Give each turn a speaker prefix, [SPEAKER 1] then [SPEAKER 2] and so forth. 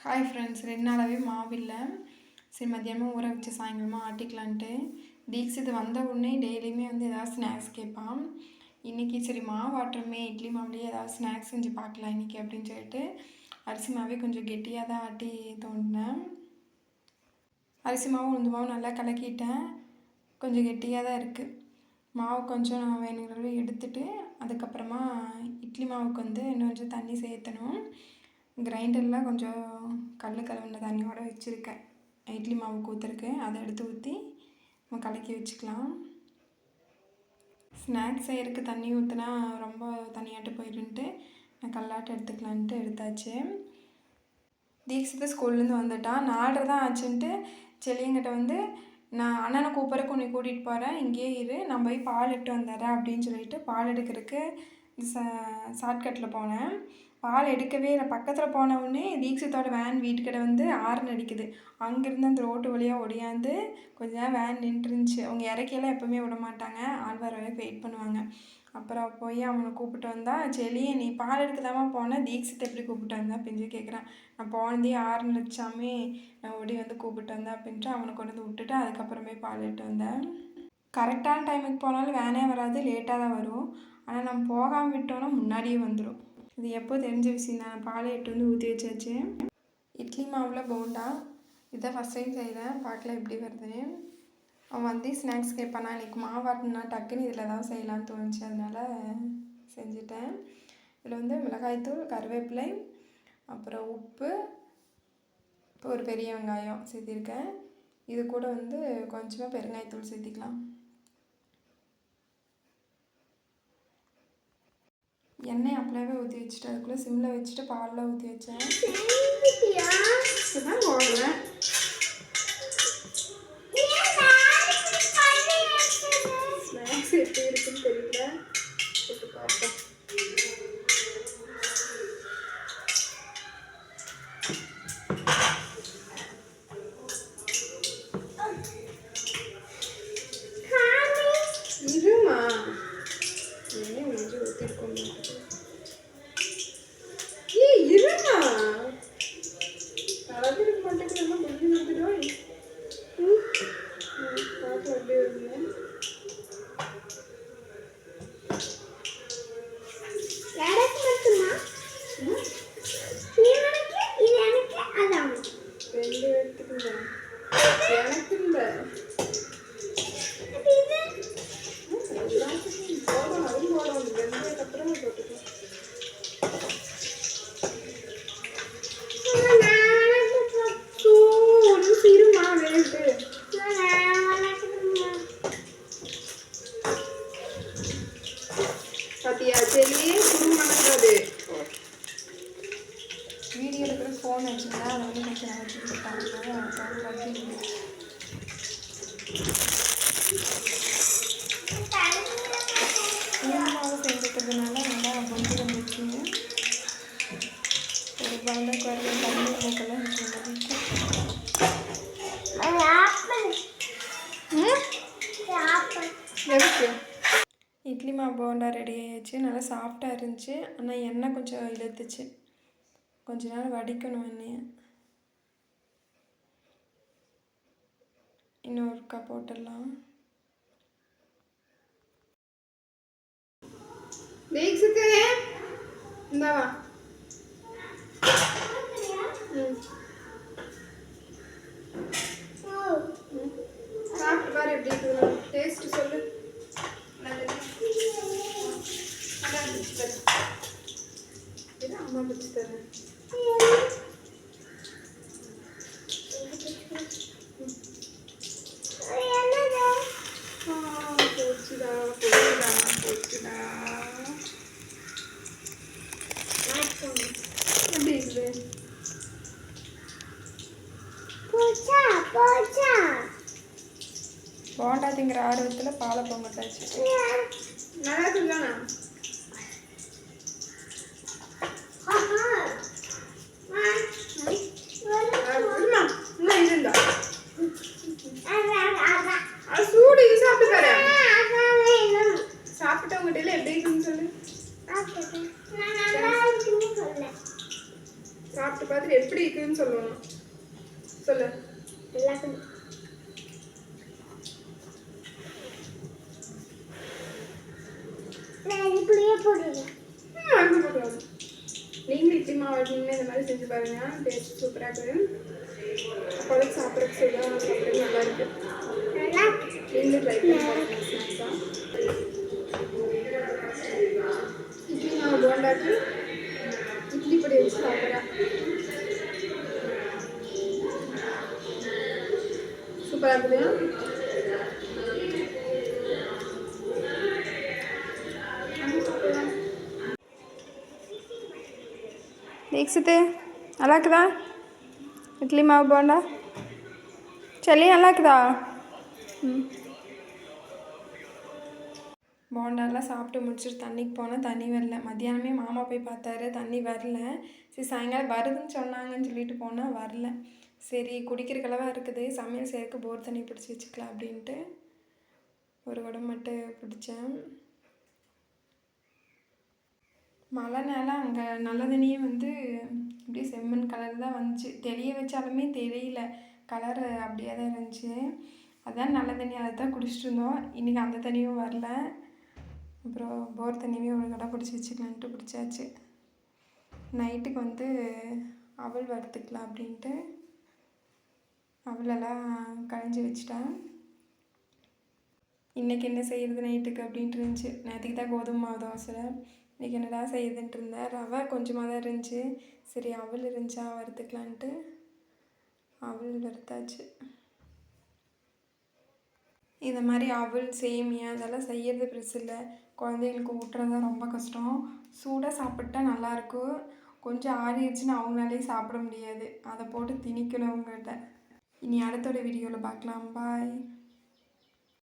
[SPEAKER 1] Hi friends, 2 நாளாகவே மாவில்லை. சரி மத்தியானமாக ஊற வச்சு சாயங்காலமாக ஆட்டிக்கலான்ட்டு. தீக்ஷித் வந்த உடனே டெய்லியுமே ஏதாவது ஸ்நாக்ஸ் கேட்பான். இன்றைக்கி சரி மாவு ஆட்டுறமே, இட்லி மாவுலேயே ஏதாவது ஸ்நாக்ஸ் செஞ்சு பார்க்கலாம் இன்றைக்கி அப்படின்னு சொல்லிட்டு அரிசி மாவே கொஞ்சம் கெட்டியாக தான் ஆட்டி தோண்டினேன். அரிசி மாவும் உளுந்து மாவும் நல்லா கலக்கிட்டேன். கொஞ்சம் கெட்டியாக தான் இருக்குது மாவு. கொஞ்சம் நான் வேணுங்கிறத எடுத்துட்டு அதுக்கப்புறமா இட்லி மாவுக்கு இன்னும் கொஞ்சம் தண்ணி சேர்த்தணும். கிரைண்டரில் கொஞ்சம் கடல கலந்த தண்ணியோடு வச்சுருக்கேன். இட்லி மாவு ஊற்றுருக்கு, அதை எடுத்து ஊற்றி நம்ம கலக்கி வச்சுக்கலாம். ஸ்நாக்ஸ் செய்கிறதுக்கு தண்ணி ஊற்றினா ரொம்ப தண்ணியாட்டு போயிடுன்ட்டு நான் கல்லாட்டு எடுத்துக்கலான்ட்டு எடுத்தாச்சு. தீக்ஷித் ஸ்கூல்லேருந்து வந்துட்டான். 4:30 தான் ஆச்சுன்ட்டு செல்லியங்கிட்ட நான் அண்ணனை கூப்பிட்றக்கு உன்னை கூட்டிகிட்டு போகிறேன், இங்கேயே இரு, நான் போய் பால் எடுத்து வந்துடுறேன் அப்படின்னு சொல்லிட்டு பால் எடுக்கிறதுக்கு ஷார்ட்கட்டில் போனேன். பால் எடுக்கவே இல்லை. பக்கத்தில் போனவுடனே தீக்ஷித்தோட வேன் வீட்டுக்கிட்ட ஆர்ன் அடிக்குது. அங்கேருந்து அந்த ரோட்டு வழியாக ஒடியாந்து கொஞ்ச நேரம் வேன் நின்றுருந்துச்சு. அவங்க இறக்கியெல்லாம் எப்போவுமே விட மாட்டாங்க, ஆள் வர வரைக்கும் வெயிட் பண்ணுவாங்க. அப்புறம் போய் அவனை கூப்பிட்டு வந்தா, செலி நீ பால் எடுக்கலாமா போனேன், தீக்ஷித் எப்படி கூப்பிட்டு வந்தேன் அப்படின்னு கேட்குறான். நான் போனதே ஆர்ன் அடிச்சாமே, நான் ஓடி கூப்பிட்டு வந்தேன் அப்படின்ட்டு அவனை கொண்டு விட்டுட்டு அதுக்கப்புறமே பால் எடுத்து வந்தேன். கரெக்டான டைமுக்கு போனாலும் வேனே வராது, லேட்டாக தான் வரும். ஆனால் நம்ம போகாமல் விட்டோன்னா முன்னாடியே வந்துடும். இது எப்போ தெரிஞ்ச விஷயம் தான். பாலை எட்டு ஊற்றி வச்சாச்சு. இட்லி மாவில் போண்டா இதை ஃபஸ்ட் டைம் செய்கிறேன், பார்க்கல எப்படி வருதுன்னு. அவன் ஸ்நாக்ஸ் கேட்பான். நான் இன்றைக்கி மாவாட்டினா டக்குன்னு இதில் ஏதாவது செய்யலான்னு தோணுச்சு, அதனால் செஞ்சுட்டேன். இதில் மிளகாய்த்தூள், கருவேப்பிலை, அப்புறம் உப்பு, இப்போ ஒரு பெரிய வெங்காயம் சேர்த்திருக்கேன். இது கூட கொஞ்சமாக பெருங்காயத்தூள் சேர்த்திக்கலாம். எண்ணெய் அப்படியே ஊற்றி வச்சுட்டு அதுக்குள்ளே சிம்மில் வச்சுட்டு பாலில் ஊற்றி வச்சேன். இதுதான் போடுவேன். ஸ்நாக்ஸ் எப்படி இருக்குன்னு தெரியல, போட்டு பார்ப்போம். இதுமா எண்ணெய் கொஞ்சம் ஊற்றிருக்கோம். இருமா அழகு இருக்க மாட்டேங்குது, நம்ம கொஞ்சம் ஊற்றிடுவோம். பார்த்து அப்படியே வருங்க. ரெண்டு எடுத்துக்கோங்க, எனக்கு இல்லை போடணும், அதுவும் போடணும். வெந்ததுக்கப்புறம் போட்டுக்கலாம். ஒரு சிறுமா வேண்டு பாத்தியா செல்லியே குருமானது. வீடியோ எடுக்கிற ஃபோன் வச்சுருந்தா அதை கொஞ்சம் வச்சுக்கிட்டாங்க. மாவு செஞ்சுக்கிறதுனால நல்லா கொஞ்சம் வந்துச்சுங்க. ஒரு பவுலுக்கு வர தண்ணி மூக்கெல்லாம் எதுக்கு இட்லி மாவு போண்டா ரெடி ஆகிடுச்சு. நல்லா சாஃப்டாக இருந்துச்சு. ஆனால் எண்ணெய் கொஞ்சம் இழுத்துச்சு, கொஞ்ச நேரம் வடிக்கணும் எண்ணெயை. இன்னொருக்கா போட்டுடலாம். தீக்ஷித் இந்தாவா, சாப்பிட்டு பாரு எப்படி இருக்குது, டேஸ்ட்டு சொல்லு. அம்மா பிடிச்சி தரேன். போச்சுடா போச்சுடா போச்சுடா. எப்படி இருக்குது? போண்டா திங்கிற ஆர்வத்தில் பாலை பொங்கட்டாச்சு. நல்லா இருக்குதானா? இருந்தா சூடு இது சாப்பிட்டு பாரு. சாப்பிட்டவங்கிட்ட எப்படி இருக்குன்னு சொல்லு. சாப்பிட்டு பார்த்துட்டு எப்படி இருக்குதுன்னு சொல்லணும். சொல்லு. நீங்களும் இட்லி மாவு நீங்களே இந்த மாதிரி செஞ்சு பாருங்க. டேஸ்ட் சூப்பராக இருக்குது. அப்போது சாப்பிட்றதுக்கு சாப்பிட்றது நல்லா இருக்கு. நீங்களும் ட்ரை பண்ணி பாருங்க ஸ்நாக்ஸாக. இட்லி மாவு போண்டாக்கு இட்லி பொடி வச்சு சாப்பிட்றேன். சூப்பராக இருக்குது. தீக்ஷித்து நல்லா இருக்குதா இட்லி மாவு போண்டா? சரி நல்லா இருக்குதா? போண்டாலாம் சாப்பிட்டு முடிச்சுட்டு தண்ணிக்கு போனால் தண்ணி வரல. மத்தியானமே மாமா போய் பார்த்தாரு, தண்ணி வரல. சரி சாயங்காலம் வருதுன்னு சொன்னாங்கன்னு சொல்லிட்டு போனால் வரல. சரி குடிக்கிறக்களவாக இருக்குது, சமையல் செய்யறதுக்கு போர் தண்ணி பிடிச்சி வச்சுக்கலாம் அப்படின்ட்டு ஒரு குடம் மட்டும் பிடிச்சேன். மழை நேரம் அங்கே நல்ல தண்ணியே அப்படியே செம்மண் கலர் தான் வந்துச்சு. தெளிய வச்சாலுமே தெரியல, கலர் அப்படியே தான் இருந்துச்சு. அதுதான் நல்ல தண்ணி, அதை தான் குடிச்சிட்டு இருந்தோம். இன்றைக்கி அந்த தண்ணியும் வரல. அப்புறம் போர் தண்ணியுமே ஒரு கடை பிடிச்சி வச்சுக்கலான்ட்டு பிடிச்சாச்சு. நைட்டுக்கு அவல் வறுத்துக்கலாம் அப்படின்ட்டு அவலெல்லாம் களைஞ்சி வச்சிட்டேன். இன்றைக்கி என்ன செய்கிறது நைட்டுக்கு அப்படின்ட்டு இருந்துச்சு. நேற்றுக்கு தான் கோதுமை மாவு தோசை, இன்றைக்கி என்னடா செய்யுதுன்ட்டு இருந்தேன். ரவை கொஞ்சமாக தான் இருந்துச்சு. சரி அவல் இருந்துச்சா வறுத்துக்கலான்ட்டு அவல் வறுத்தாச்சு. இந்த மாதிரி அவல் சேமியா அதெல்லாம் செய்கிறது பெருசு இல்லை, குழந்தைங்களுக்கு ஊட்டுறது தான் ரொம்ப கஷ்டம். சூடாக சாப்பிட்டா நல்லாயிருக்கும். கொஞ்சம் ஆறிடுச்சுன்னா அவங்களாலே சாப்பிட முடியாது, அதை போட்டு திணிக்கணும் அவங்கள்ட்ட. இனி அடுத்தோட வீடியோவில் பார்க்கலாம். பாய்.